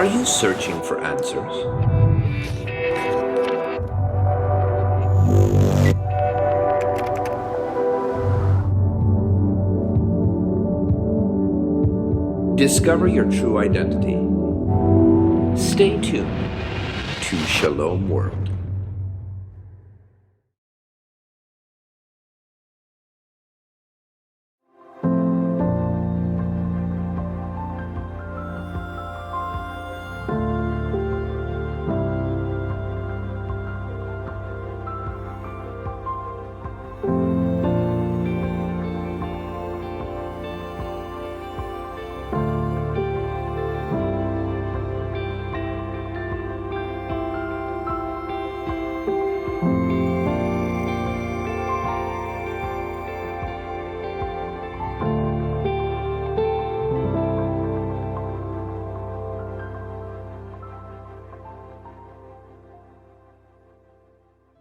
Are you searching for answers? Discover your true identity. Stay tuned to Shalom World.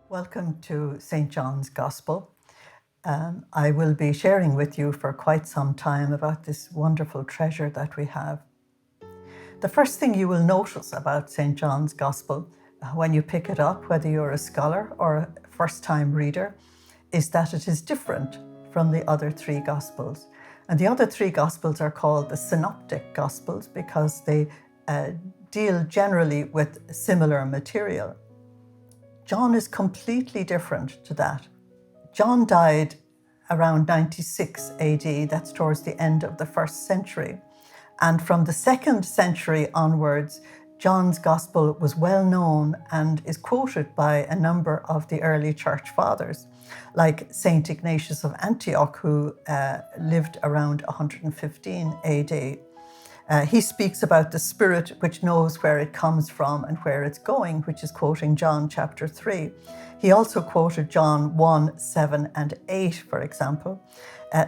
Welcome to St. John's Gospel. I will be sharing with you for quite some time about this wonderful treasure that we have. The first thing you will notice about St. John's Gospel when you pick it up, whether you're a scholar or a first-time reader, is that it is different from the other three Gospels. And the other three Gospels are called the Synoptic Gospels because they deal generally with similar material. John is completely different to that. John died around 96 AD, that's towards the end of the first century. And from the second century onwards, John's Gospel was well known and is quoted by a number of the early church fathers, like St. Ignatius of Antioch, who lived around 115 AD. He speaks about the Spirit which knows where it comes from and where it's going, which is quoting John chapter 3. He also quoted John 1, 7 and 8, for example.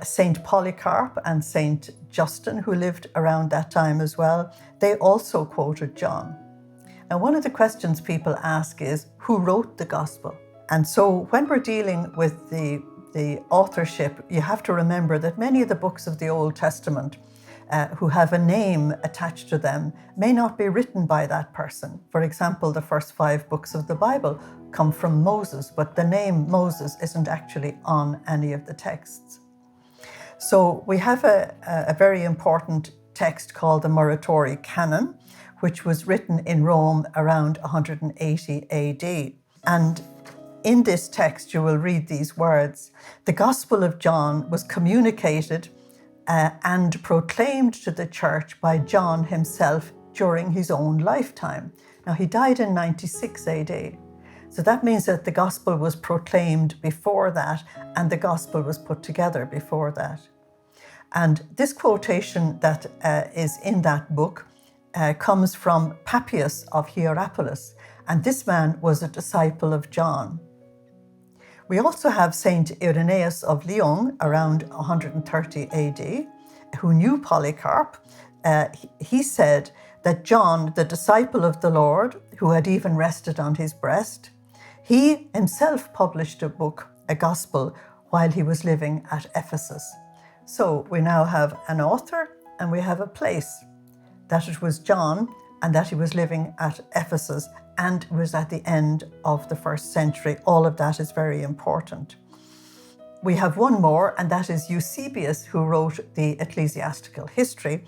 Saint Polycarp and Saint Justin, who lived around that time as well, they also quoted John. Now, one of the questions people ask is, who wrote the Gospel? And so when we're dealing with the authorship, you have to remember that many of the books of the Old Testament who have a name attached to them may not be written by that person. For example, the first 5 books of the Bible come from Moses, but the name Moses isn't actually on any of the texts. So we have a very important text called the Moratory Canon, which was written in Rome around 180 AD. And in this text, you will read these words: "The Gospel of John was communicated and proclaimed to the church by John himself during his own lifetime." Now, he died in 96 AD. So that means that the gospel was proclaimed before that and the gospel was put together before that. And this quotation that is in that book comes from Papias of Hierapolis, and this man was a disciple of John. We also have Saint Irenaeus of Lyon around 130 AD, who knew Polycarp. He said that John, the disciple of the Lord, who had even rested on his breast, he himself published a book, a gospel, while he was living at Ephesus. So we now have an author and we have a place, that it was John and that he was living at Ephesus and was at the end of the first century. All of that is very important. We have one more, and that is Eusebius, who wrote the ecclesiastical history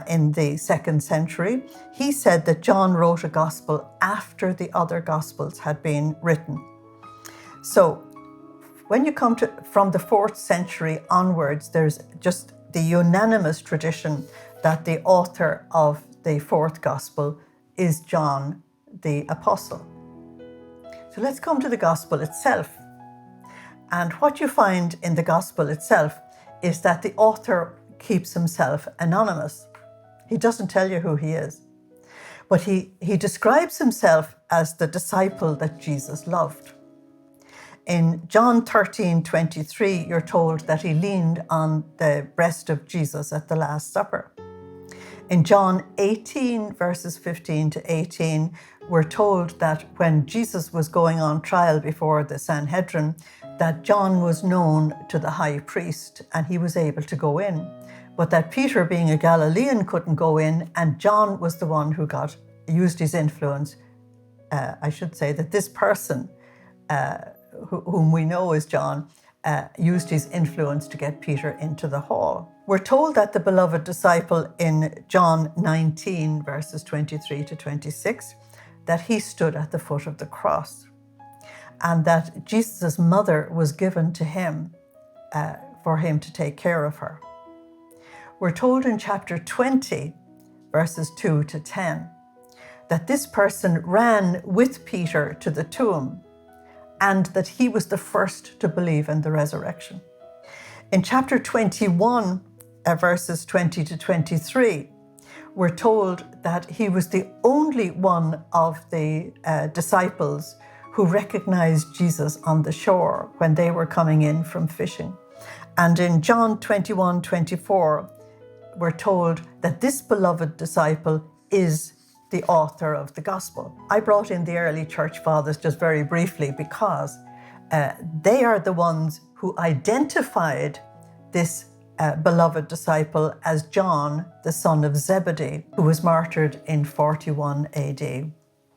in the 2nd century. He said that John wrote a gospel after the other gospels had been written. So when you come to from the 4th century onwards, there's just the unanimous tradition that the author of the 4th gospel is John the Apostle. So let's come to the gospel itself. And what you find in the gospel itself is that the author keeps himself anonymous. He doesn't tell you who he is, but he describes himself as the disciple that Jesus loved. In John 13:23, you're told that he leaned on the breast of Jesus at the Last Supper. In John 18, verses 15 to 18, we're told that when Jesus was going on trial before the Sanhedrin, that John was known to the high priest and he was able to go in. but that Peter, being a Galilean, couldn't go in, and John was the one who used his influence. I should say that this person, whom we know as John, used his influence to get Peter into the hall. We're told that the beloved disciple in John 19, verses 23 to 26, that he stood at the foot of the cross, and that Jesus' mother was given to him for him to take care of her. We're told in chapter 20, verses 2 to 10, that this person ran with Peter to the tomb, and that he was the first to believe in the resurrection. In chapter 21, verses 20 to 23, we're told that he was the only one of the disciples who recognized Jesus on the shore when they were coming in from fishing. And in John 21:24, we're told that this beloved disciple is the author of the gospel. I brought in the early church fathers just very briefly because they are the ones who identified this beloved disciple as John, the son of Zebedee, who was martyred in 41 AD.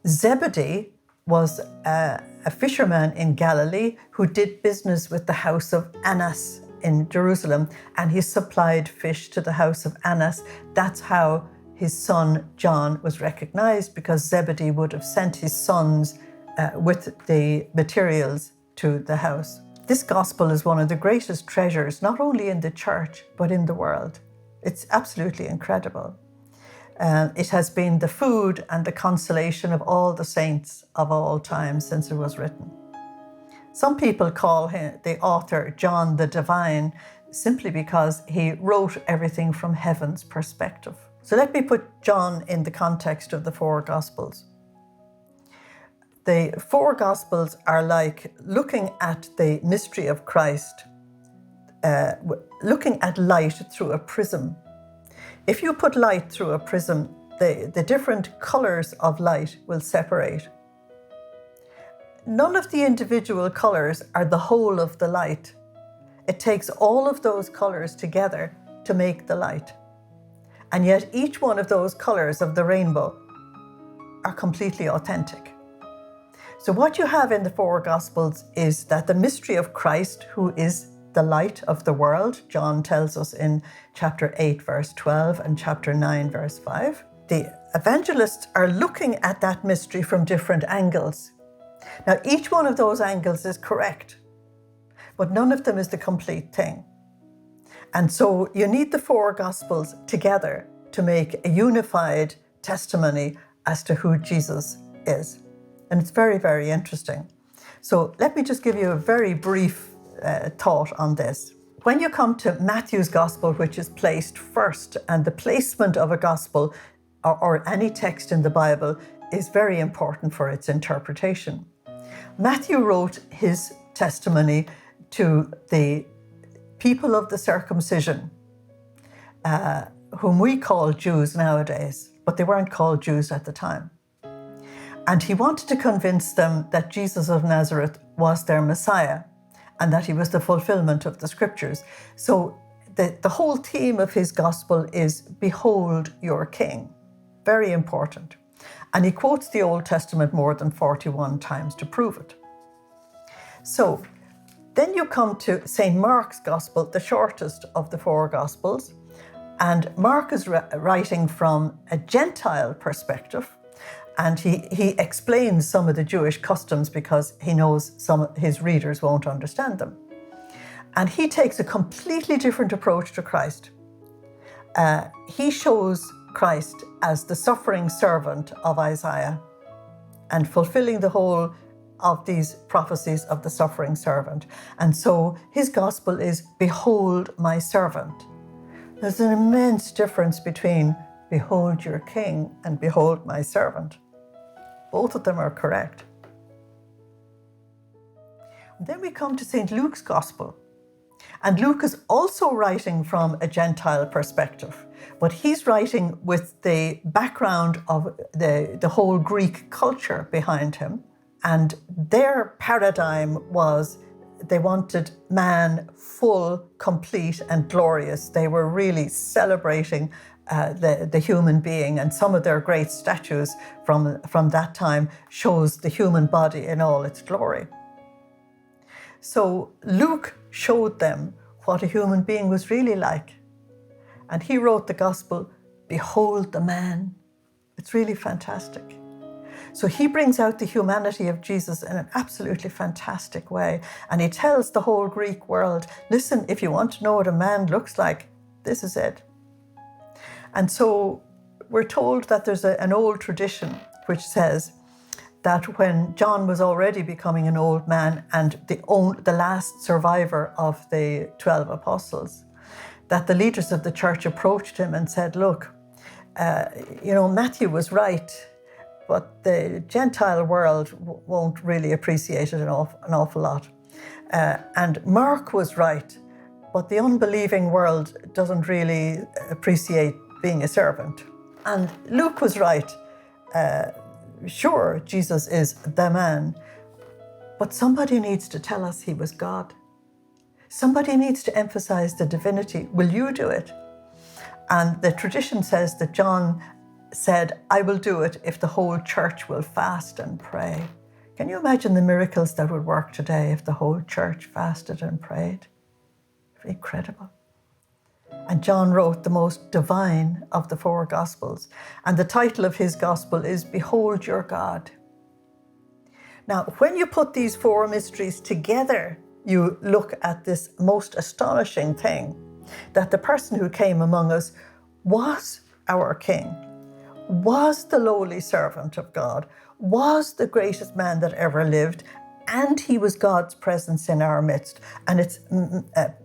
Zebedee was a fisherman in Galilee who did business with the house of Annas in Jerusalem, and he supplied fish to the house of Annas. That's how his son John was recognized, because Zebedee would have sent his sons with the materials to the house. This gospel is one of the greatest treasures, not only in the church, but in the world. It's absolutely incredible. It has been the food and the consolation of all the saints of all time since it was written. Some people call him, the author, John the Divine, simply because he wrote everything from heaven's perspective. So let me put John in the context of the four Gospels. The four Gospels are like looking at the mystery of Christ, looking at light through a prism. If you put light through a prism, the different colors of light will separate. None of the individual colors are the whole of the light. It takes all of those colors together to make the light. And yet each one of those colors of the rainbow are completely authentic. So what you have in the four Gospels is that the mystery of Christ, who is the light of the world, John tells us in chapter 8, verse 12 and chapter 9, verse 5. The evangelists are looking at that mystery from different angles. Now, each one of those angles is correct, but none of them is the complete thing. And so you need the four Gospels together to make a unified testimony as to who Jesus is. And it's very, very interesting. So let me just give you a very brief thought on this. When you come to Matthew's Gospel, which is placed first, and the placement of a Gospel or any text in the Bible is very important for its interpretation. Matthew wrote his testimony to the people of the circumcision, whom we call Jews nowadays, but they weren't called Jews at the time. And he wanted to convince them that Jesus of Nazareth was their Messiah and that he was the fulfillment of the scriptures. So the whole theme of his gospel is, behold your king. Very important. And he quotes the Old Testament more than 41 times to prove it. So then you come to St. Mark's Gospel, the shortest of the four Gospels. And Mark is writing from a Gentile perspective. And he explains some of the Jewish customs because he knows some of his readers won't understand them. And he takes a completely different approach to Christ. He shows Christ as the suffering servant of Isaiah and fulfilling the whole of these prophecies of the suffering servant. And so his gospel is, behold my servant. There's an immense difference between behold your king and behold my servant. Both of them are correct. And then we come to St. Luke's Gospel. And Luke is also writing from a Gentile perspective, but he's writing with the background of the whole Greek culture behind him. And their paradigm was they wanted man full, complete, and glorious. They were really celebrating the human being, and some of their great statues from that time shows the human body in all its glory. So Luke showed them what a human being was really like. And he wrote the gospel, "Behold the man." It's really fantastic. So he brings out the humanity of Jesus in an absolutely fantastic way. And he tells the whole Greek world, listen, if you want to know what a man looks like, this is it. And so we're told that there's an old tradition which says that when John was already becoming an old man and the last survivor of the 12 apostles, that the leaders of the church approached him and said, look, Matthew was right, but the Gentile world won't really appreciate it an awful lot. And Mark was right, but the unbelieving world doesn't really appreciate being a servant. And Luke was right. Sure, Jesus is the man, but somebody needs to tell us he was God. Somebody needs to emphasize the divinity. Will you do it? And the tradition says that John said, I will do it if the whole church will fast and pray. Can you imagine the miracles that would work today if the whole church fasted and prayed? Incredible. And John wrote the most divine of the 4 Gospels. And the title of his Gospel is Behold Your God. Now, when you put these 4 mysteries together, you look at this most astonishing thing, that the person who came among us was our King, was the lowly servant of God, was the greatest man that ever lived, and he was God's presence in our midst. And it's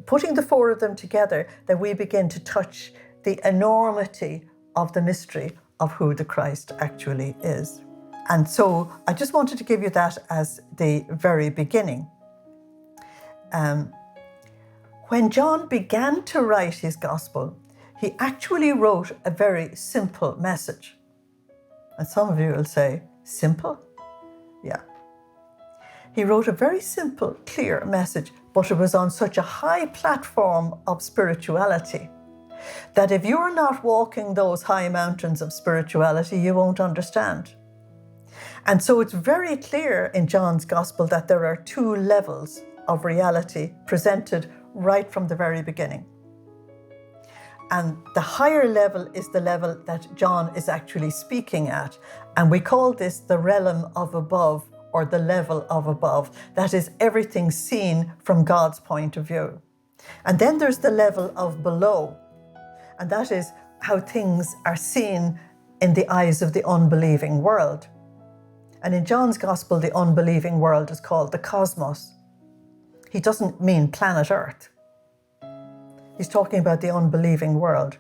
putting the 4 of them together that we begin to touch the enormity of the mystery of who the Christ actually is. And so I just wanted to give you that as the very beginning. When John began to write his gospel, he actually wrote a very simple message. And some of you will say, simple? Yeah. He wrote a very simple, clear message, but it was on such a high platform of spirituality that if you're not walking those high mountains of spirituality, you won't understand. And so it's very clear in John's gospel that there are 2 levels of reality presented right from the very beginning. And the higher level is the level that John is actually speaking at. And we call this the realm of above, or the level of above. That is everything seen from God's point of view. And then there's the level of below. And that is how things are seen in the eyes of the unbelieving world. And in John's gospel, the unbelieving world is called the cosmos. He doesn't mean planet Earth. He's talking about the unbelieving world.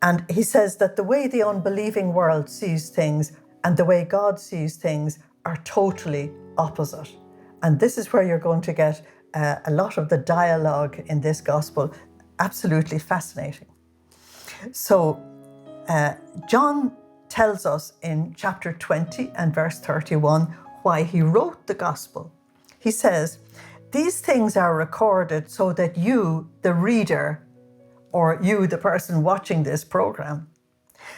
And he says that the way the unbelieving world sees things and the way God sees things are totally opposite. And this is where you're going to get a lot of the dialogue in this gospel. Absolutely fascinating. So John tells us in chapter 20 and verse 31 why he wrote the gospel. He says, these things are recorded so that you, the reader, or you, the person watching this program,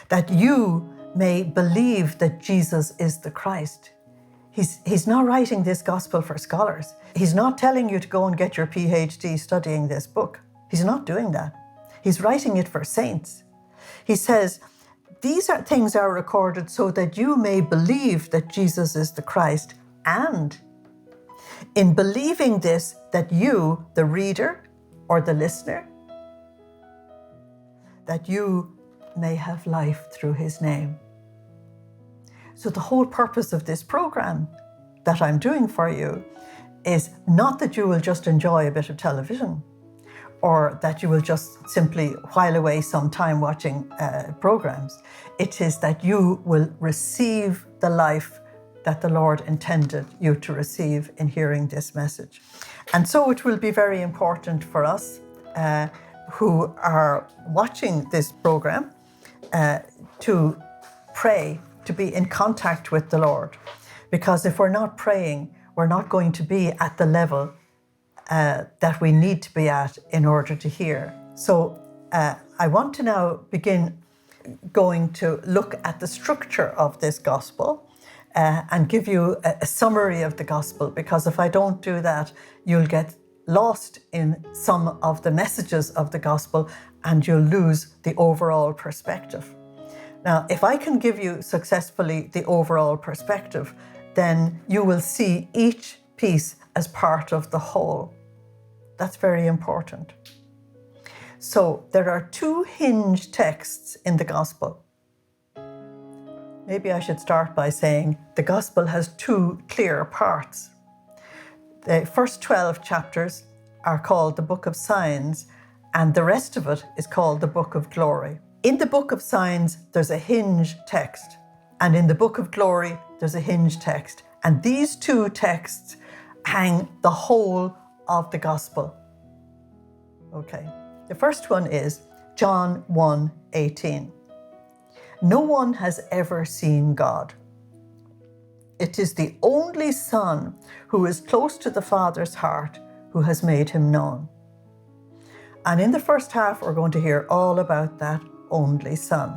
that you may believe that Jesus is the Christ. He's not writing this gospel for scholars. He's not telling you to go and get your PhD studying this book. He's not doing that. He's writing it for saints. He says, these things are recorded so that you may believe that Jesus is the Christ, and in believing this, that you, the reader or the listener, that you may have life through his name. So the whole purpose of this program that I'm doing for you is not that you will just enjoy a bit of television or that you will just simply while away some time watching programs. It is that you will receive the life that the Lord intended you to receive in hearing this message. And so it will be very important for us who are watching this program to pray, to be in contact with the Lord. Because if we're not praying, we're not going to be at the level that we need to be at in order to hear. So I want to now begin going to look at the structure of this gospel and give you a summary of the gospel, because if I don't do that, you'll get lost in some of the messages of the gospel and you'll lose the overall perspective. Now, if I can give you successfully the overall perspective, then you will see each piece as part of the whole. That's very important. So there are two hinge texts in the gospel. Maybe I should start by saying the gospel has two clear parts. The first 12 chapters are called the Book of Signs, and the rest of it is called the Book of Glory. In the Book of Signs, there's a hinge text, and in the Book of Glory, there's a hinge text. And these two texts hang the whole of the gospel. Okay, the first one is John 1:18. No one has ever seen God. It is the only Son who is close to the Father's heart who has made him known. And in the first half, we're going to hear all about that only Son.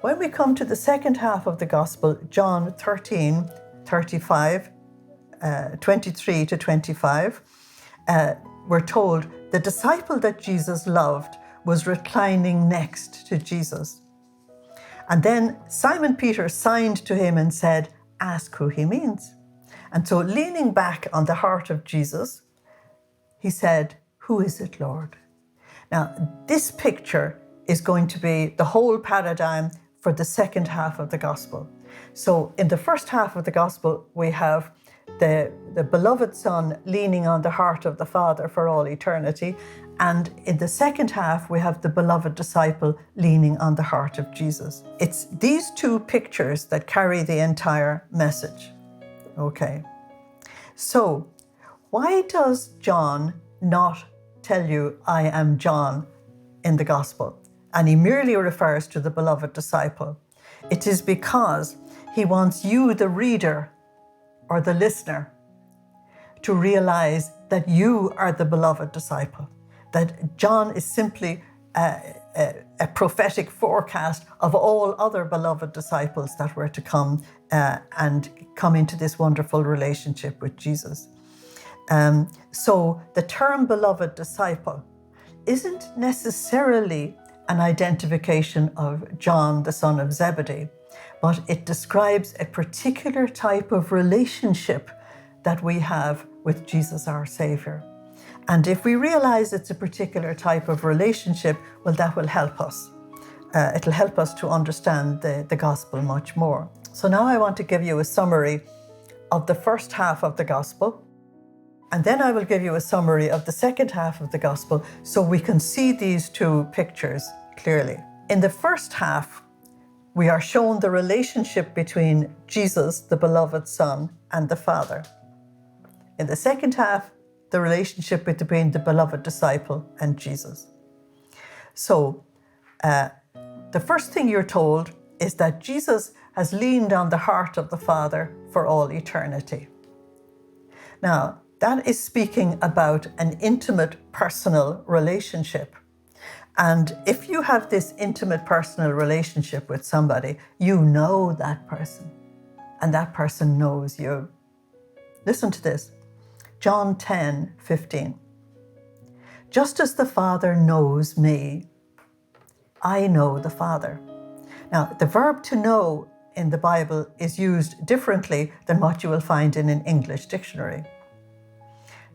When we come to the second half of the gospel, John 13:35, 23 to 25, we're told the disciple that Jesus loved was reclining next to Jesus. And then Simon Peter signed to him and said, "Ask who he means." And so leaning back on the heart of Jesus, he said, "Who is it, Lord?" Now, this picture is going to be the whole paradigm for the second half of the gospel. So in the first half of the gospel, we have the beloved Son leaning on the heart of the Father for all eternity. And in the second half, we have the beloved disciple leaning on the heart of Jesus. It's these two pictures that carry the entire message. Okay. So why does John not tell you, "I am John," in the gospel? And he merely refers to the beloved disciple. It is because he wants you, the reader or the listener, to realize that you are the beloved disciple, that John is simply a prophetic forecast of all other beloved disciples that were to come and come into this wonderful relationship with Jesus. So the term beloved disciple isn't necessarily an identification of John, the son of Zebedee, but it describes a particular type of relationship that we have with Jesus, our Savior. And if we realize it's a particular type of relationship, well, that will help us. It'll help us to understand the gospel much more. So now I want to give you a summary of the first half of the gospel, and then I will give you a summary of the second half of the gospel so we can see these two pictures clearly. In the first half, we are shown the relationship between Jesus, the beloved Son, and the Father. In the second half, the relationship between the beloved disciple and Jesus. So, the first thing you're told is that Jesus has leaned on the heart of the Father for all eternity. Now, that is speaking about an intimate, personal relationship. And if you have this intimate, personal relationship with somebody, you know that person, and that person knows you. Listen to this. John 10:15. Just as the Father knows me, I know the Father. Now, the verb to know in the Bible is used differently than what you will find in an English dictionary.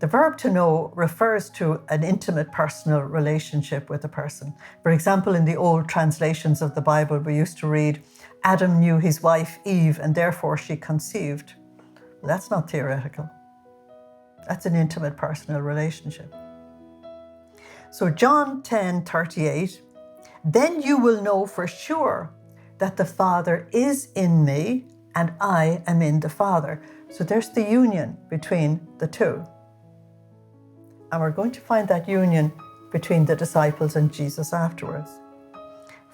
The verb to know refers to an intimate personal relationship with a person. For example, in the old translations of the Bible, we used to read, Adam knew his wife Eve and therefore she conceived. Well, that's not theoretical. That's an intimate personal relationship. So John 10:38, then you will know for sure that the Father is in me and I am in the Father. So there's the union between the two. And we're going to find that union between the disciples and Jesus afterwards.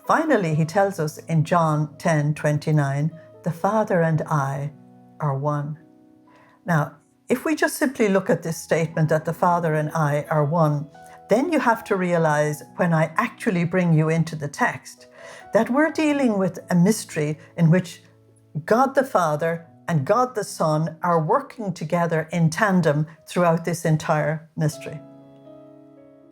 Finally, he tells us in John 10:29, the Father and I are one. Now, If we just simply look at this statement that the Father and I are one, then you have to realize when I actually bring you into the text that we're dealing with a mystery in which God the Father and God the Son are working together in tandem throughout this entire mystery.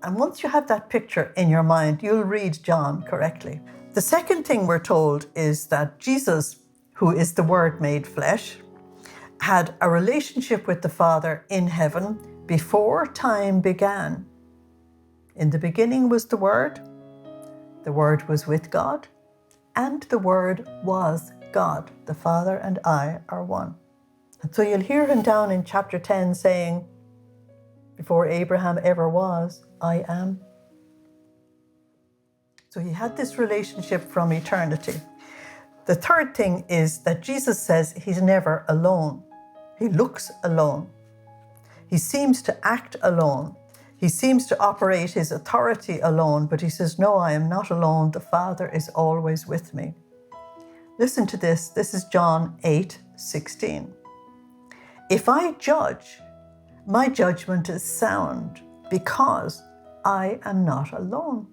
And once you have that picture in your mind, you'll read John correctly. The second thing we're told is that Jesus, who is the Word made flesh, had a relationship with the Father in heaven before time began. In the beginning was the Word was with God, and the Word was God. The Father and I are one. And so you'll hear him down in chapter 10 saying, before Abraham ever was, I am. So he had this relationship from eternity. The third thing is that Jesus says he's never alone. He looks alone. He seems to act alone. He seems to operate his authority alone, but he says, no, I am not alone. The Father is always with me. Listen to this. This is John 8:16. If I judge, my judgment is sound because I am not alone.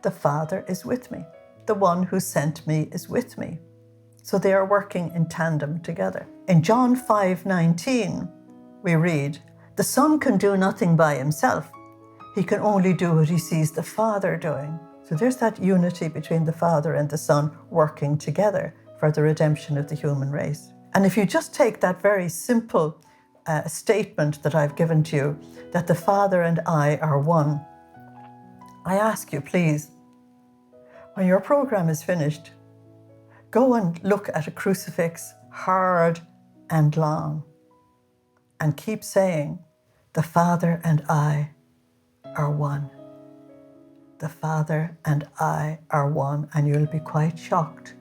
The Father is with me. The one who sent me is with me. So they are working in tandem together. In John 5:19, we read, the Son can do nothing by himself. He can only do what he sees the Father doing. So there's that unity between the Father and the Son working together for the redemption of the human race. And if you just take that very simple statement that I've given to you, that the Father and I are one, I ask you, please, when your program is finished, go and look at a crucifix hard and long and keep saying, the Father and I are one. The Father and I are one, and you'll be quite shocked.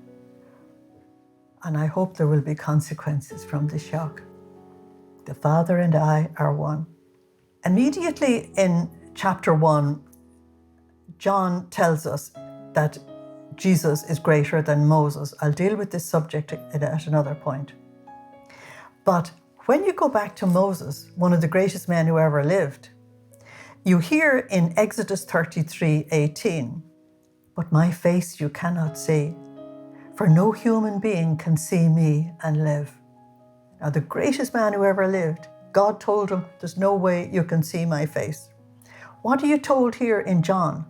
And I hope there will be consequences from the shock. The Father and I are one. Immediately in chapter 1, John tells us that Jesus is greater than Moses. I'll deal with this subject at another point. But when you go back to Moses, one of the greatest men who ever lived, you hear in Exodus 33:18, but my face you cannot see, for no human being can see me and live. Now, the greatest man who ever lived, God told him, there's no way you can see my face. What are you told here in John?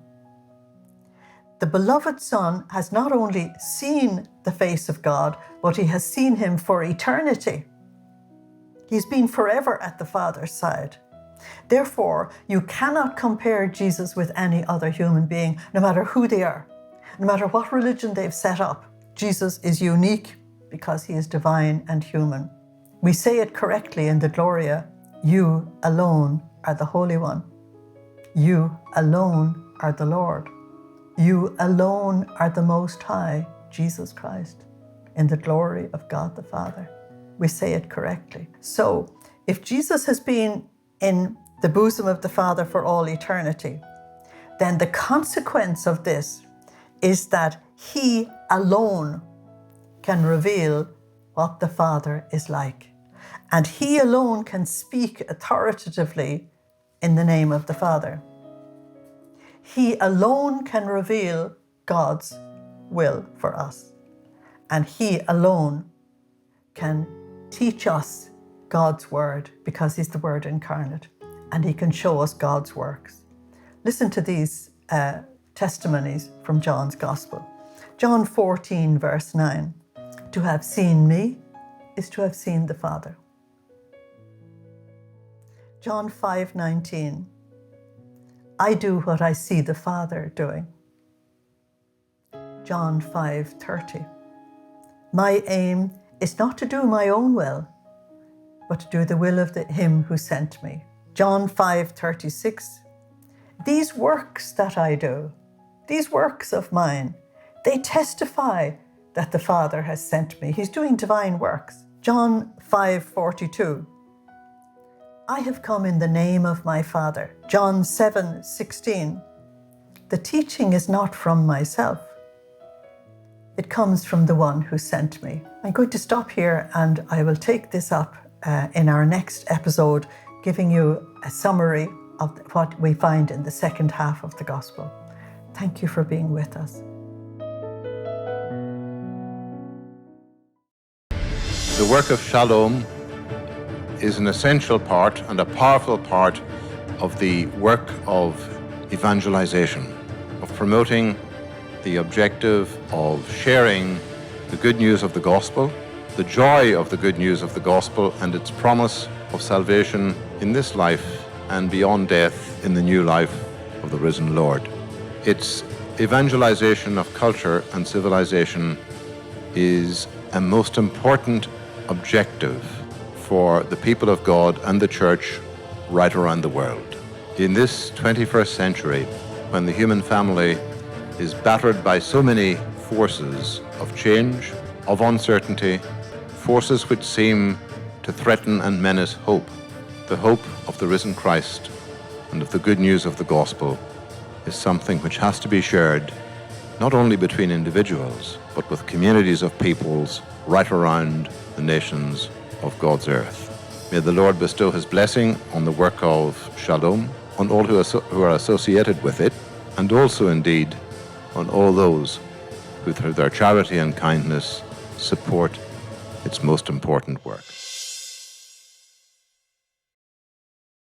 The beloved Son has not only seen the face of God, but he has seen him for eternity. He's been forever at the Father's side. Therefore, you cannot compare Jesus with any other human being, no matter who they are, no matter what religion they've set up. Jesus is unique because he is divine and human. We say it correctly in the Gloria, you alone are the Holy One. You alone are the Lord. You alone are the Most High, Jesus Christ, in the glory of God the Father. We say it correctly. So, if Jesus has been in the bosom of the Father for all eternity, then the consequence of this is that he alone can reveal what the Father is like. And he alone can speak authoritatively in the name of the Father. He alone can reveal God's will for us. And he alone can teach us God's word because he's the Word incarnate. And he can show us God's works. Listen to these testimonies from John's Gospel. John 14, verse 9. To have seen me is to have seen the Father. John 5:19. I do what I see the Father doing. John 5:30. My aim is not to do my own will, but to do the will of him who sent me. John 5:36. These works that I do, these works of mine, they testify that the Father has sent me. He's doing divine works. John 5:42. I have come in the name of my Father. John 7:16. The teaching is not from myself. It comes from the one who sent me. I'm going to stop here and I will take this up in our next episode, giving you a summary of what we find in the second half of the Gospel. Thank you for being with us. The work of Shalom is an essential part and a powerful part of the work of evangelization, of promoting the objective of sharing the good news of the gospel, the joy of the good news of the gospel and its promise of salvation in this life and beyond death in the new life of the risen Lord. Its evangelization of culture and civilization is a most important objective for the people of God and the church right around the world. In this 21st century, when the human family is battered by so many forces of change, of uncertainty, forces which seem to threaten and menace hope, the hope of the risen Christ and of the good news of the gospel is something which has to be shared not only between individuals, but with communities of peoples right around the nations of God's earth. May the Lord bestow his blessing on the work of Shalom, on all who are associated with it, and also indeed on all those who through their charity and kindness support its most important work.